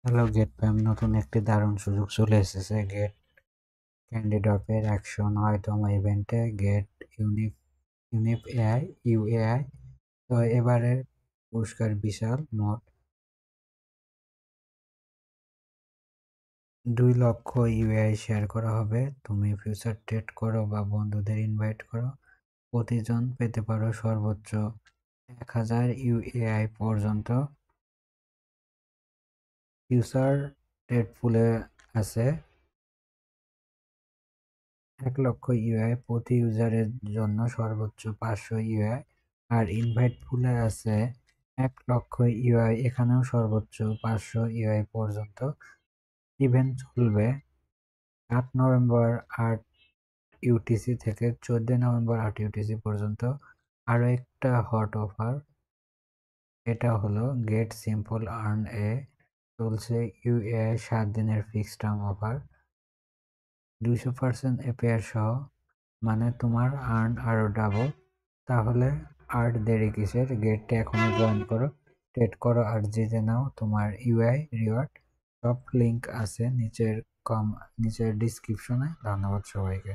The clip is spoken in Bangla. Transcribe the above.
হ্যালো গেট ফ্যাম, নতুন একটি দারুণ সুযোগ চলে এসেছে গেট ক্যান্ডিডপের অ্যাকশন হয়তম ইভেন্টে গেট ইউনিফ এআই ইউএআই। তো এবারের পুরস্কার বিশাল, মোট 2 লক্ষ ইউএআই শেয়ার করা হবে। তুমি ফিউচার ট্রেড করো বা বন্ধুদের ইনভাইট করো, প্রতিজন পেতে পারো সর্বোচ্চ 1000 ইউএআই পর্যন্ত। ফিউচার ট্রেড পুলে আছে 1 লক্ষ ইউআই, প্রতি ইউজারের জন্য সর্বোচ্চ 500 ইউআই। আর ইনভাইট পুলে আছে 1 লক্ষ ইউআই, এখানেও সর্বোচ্চ 500 ইউআই পর্যন্ত। ইভেন্ট চলবে 8 নভেম্বর 8 ইউটিসি থেকে 14 নভেম্বর 8 ইউটিসি পর্যন্ত। আরও একটা হট অফার, এটা হলো গেট সিম্পল আর্ন এ চলছে ইউএআই 7 দিনের ফিক্সড টার্ম অফার, 200% এপিআর সহ, মানে তোমার আর্ন আরও ডাবল। তাহলে আর দেরি কিসের, গেটটা এখনই জয়েন করো, ট্রেড করো আর জিতে নাও তোমার ইউআই রিওয়ার্ড। সব লিঙ্ক আছে নিচের ডিসক্রিপশনে। ধন্যবাদ সবাইকে।